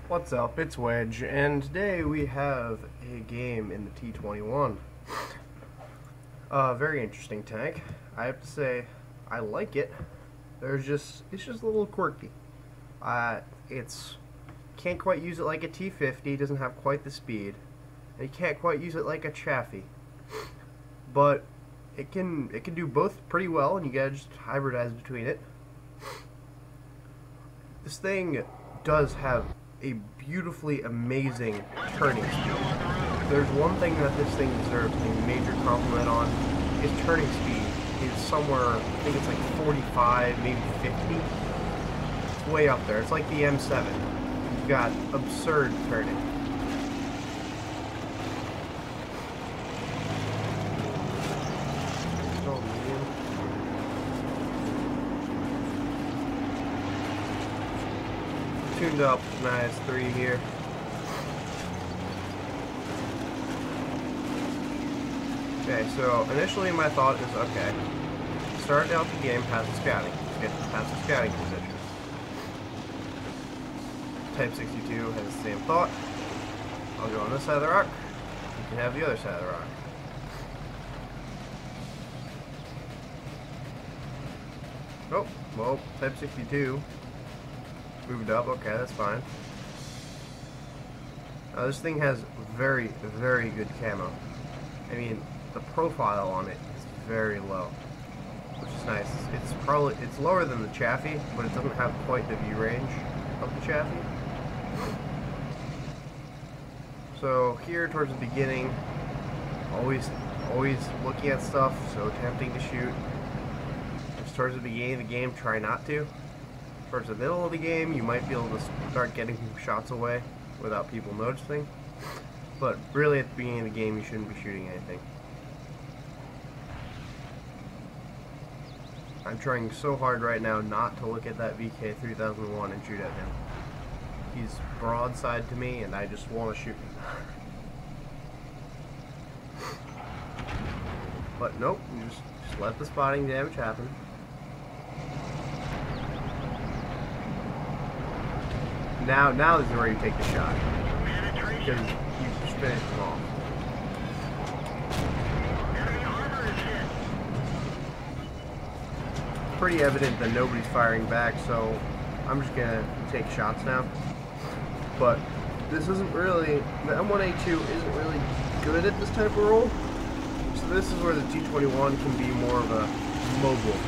What's up, it's Wedge, and today we have a game in the T21. Very interesting tank. I have to say, I like it. It's just a little quirky. Can't quite use it like a T50, doesn't have quite the speed, and you can't quite use it like a Chaffee. But it can do both pretty well, and you gotta just hybridize between it. This thing does have a beautifully amazing turning speed. There's one thing that this thing deserves a major compliment on. Its turning speed is somewhere, I think it's like 45, maybe 50. It's way up there. It's like the M7. You've got absurd turning. Tuned up, nice 3 here. Okay, so initially my thought is, okay, start out the game past the scouting. Let's get past the scouting position. Type 62 has the same thought. I'll go on this side of the rock. You can have the other side of the rock. Oh, well, Type 62 moved up, okay, that's fine. This thing has very, very good camo. I mean, the profile on it is very low, which is nice. It's lower than the Chaffee, but it doesn't have quite the view range of the Chaffee. So here towards the beginning, always looking at stuff, so tempting to shoot. Just towards the beginning of the game, try not to. Towards the middle of the game, you might be able to start getting shots away without people noticing. But really, at the beginning of the game, you shouldn't be shooting anything. I'm trying so hard right now not to look at that VK3001 and shoot at him. He's broadside to me, and I just want to shoot him. But nope, you just let the spotting damage happen. Now is where you take the shot, because you just finish them off. Pretty evident that nobody's firing back, so I'm just gonna take shots now. But this isn't really, the M1A2 isn't really good at this type of role, so this is where the T21 can be more of a mobile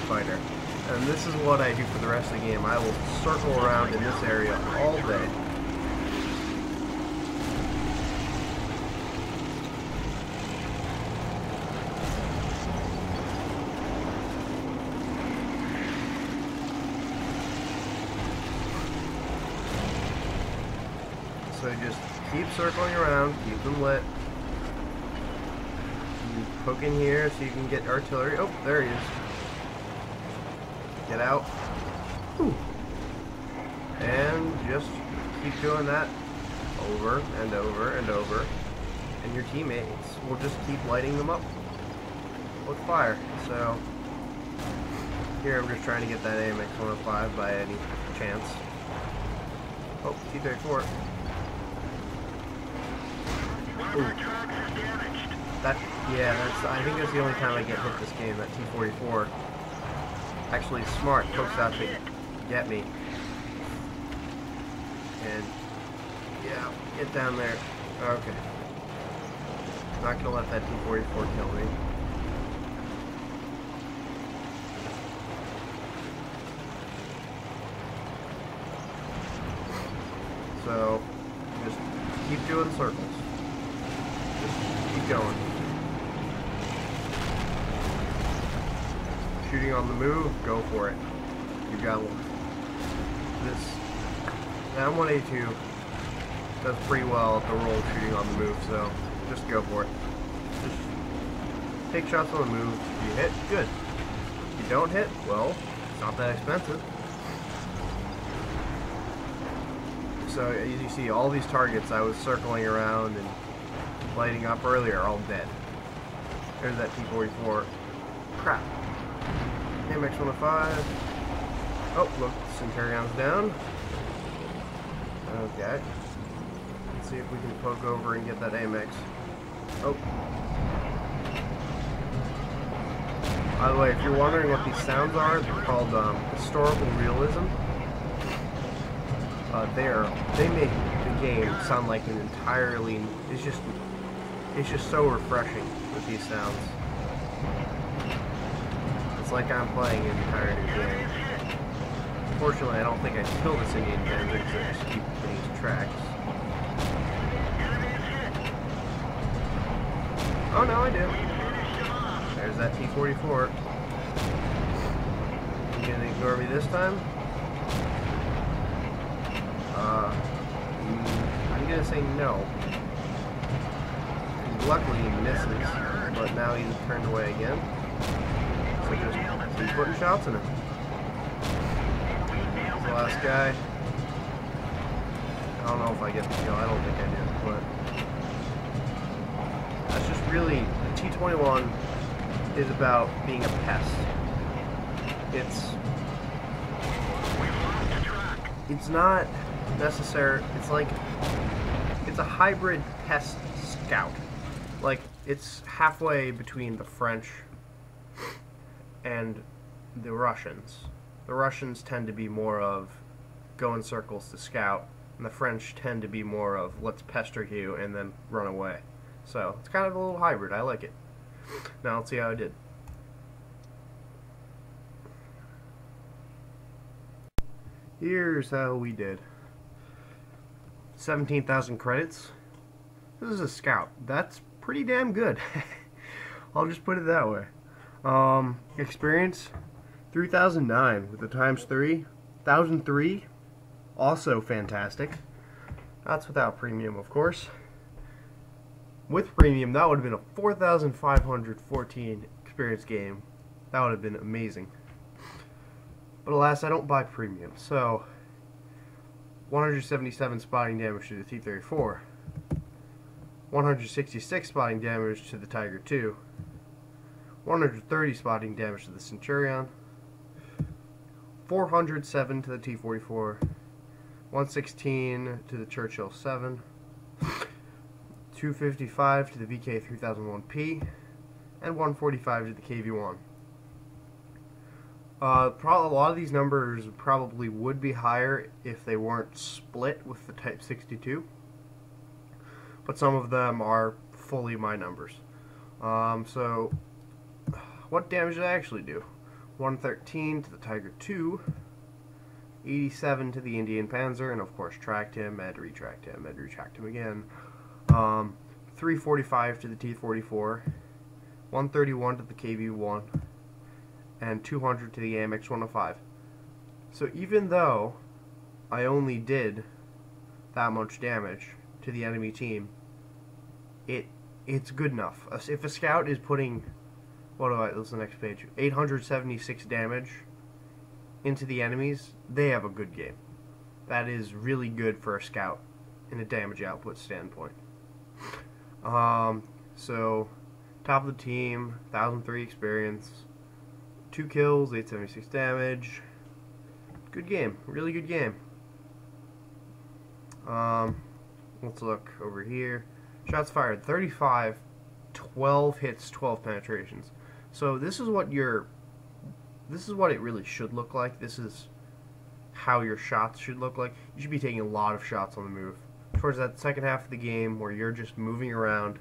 fighter. And this is what I do for the rest of the game. I will circle around in this area all day. So just keep circling around, keep them lit. You poke in here so you can get artillery. Oh, there he is. Get out. Whew. And just keep doing that over and over and over. And your teammates will just keep lighting them up with fire. So here I'm just trying to get that AMX 105 by any chance. Oh, T34. I think that's the only time I get hit this game, that T44. Actually smart, pokes out to get me. And yeah, get down there. Okay. Not gonna let that T44 kill me. So just keep doing circles. Just keep going. Shooting on the move, go for it. You got this. The M1A2 does pretty well at the role of shooting on the move, so just go for it. Just take shots on the move. If you hit, good. If you don't hit, well, it's not that expensive. So as you see, all these targets I was circling around and lighting up earlier are all dead. There's that T-44. Crap. AMX-105. Oh, look, Centurion's down. Okay. Let's see if we can poke over and get that AMX. Oh. By the way, if you're wondering what these sounds are, they're called Historical Realism. They make the game sound like an entirely. It's just so refreshing with these sounds. It's like I'm playing an entire new game. Unfortunately, I don't think I can kill this Indian Panzer because I just keep hitting these tracks. Oh no, I do. There's that T-44. You gonna ignore me this time? I'm gonna say no. And luckily he misses, but now he's turned away again. So just keep putting shots in him. That's the last guy. I don't know if I get the kill. I don't think I do, but that's just really the T21 is about being a pest. It's not necessary. It's a hybrid pest scout. Like, it's halfway between the French and the Russians. The Russians tend to be more of go in circles to scout, and the French tend to be more of let's pester you and then run away. So it's kind of a little hybrid. I like it. Now let's see how I did. Here's how we did. 17,000 credits. This is a scout. That's pretty damn good. I'll just put it that way. Experience 3,009 with the times 3. 1,003, also fantastic. That's without premium, of course. With premium, that would have been a 4,514 experience game. That would have been amazing. But alas, I don't buy premium, so 177 spotting damage to the T-34, 166 spotting damage to the Tiger II, 130 spotting damage to the Centurion, 407 to the T-44, 116 to the Churchill 7, 255 to the VK3001P, and 145 to the KV-1. A lot of these numbers probably would be higher if they weren't split with the Type 62, but some of them are fully my numbers. So, what damage did I actually do? 113 to the Tiger II, 87 to the Indian Panzer, and of course tracked him, had to retract him, had to retract him again. 345 to the T-44, 131 to the KV-1, and 200 to the AMX-105. So even though I only did that much damage to the enemy team, it's good enough. If a scout is putting, what's the next page? 876 damage into the enemies, they have a good game. That is really good for a scout in a damage output standpoint. So top of the team, 1,003 experience, 2 kills, 876 damage. Good game, really good game. Let's look over here. Shots fired, 35, 12 hits, 12 penetrations. So this is what it really should look like. This is how your shots should look like. You should be taking a lot of shots on the move. Towards that second half of the game where you're just moving around,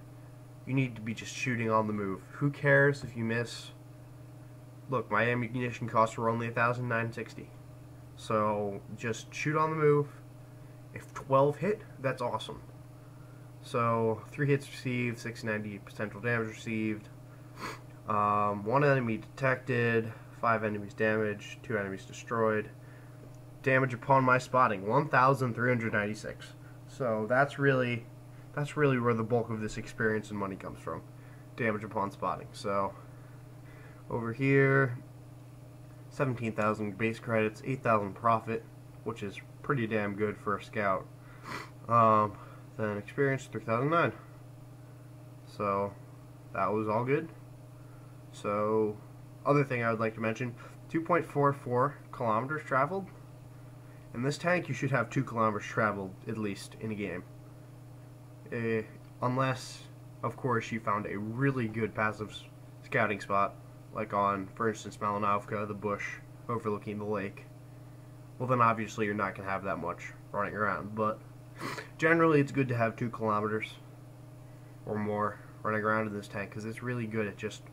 you need to be just shooting on the move. Who cares if you miss? Look, my ammunition costs were only 1,960. So just shoot on the move. If 12 hit, that's awesome. So 3 hits received, 690 potential damage received. 1 enemy detected, 5 enemies damaged, 2 enemies destroyed. Damage upon my spotting, 1,396. So that's really where the bulk of this experience and money comes from. Damage upon spotting. So over here, 17,000 base credits, 8,000 profit, which is pretty damn good for a scout. Then experience 3009. So that was all good. So other thing I would like to mention, 2.44 kilometers traveled. In this tank you should have 2 kilometers traveled at least in a game. Unless, of course, you found a really good passive scouting spot, like on, for instance, Malinovka, the bush overlooking the lake. Well, then obviously you're not going to have that much running around, but generally it's good to have 2 kilometers or more running around in this tank, because it's really good at just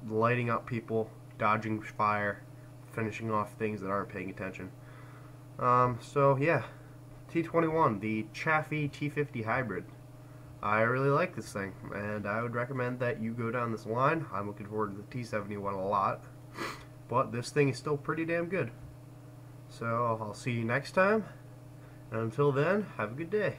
lighting up people, dodging fire, finishing off things that aren't paying attention. So yeah, T21, the Chaffee T50 hybrid. I really like this thing, and I would recommend that you go down this line. I'm looking forward to the T71 a lot, but this thing is still pretty damn good. So I'll see you next time, and until then, have a good day.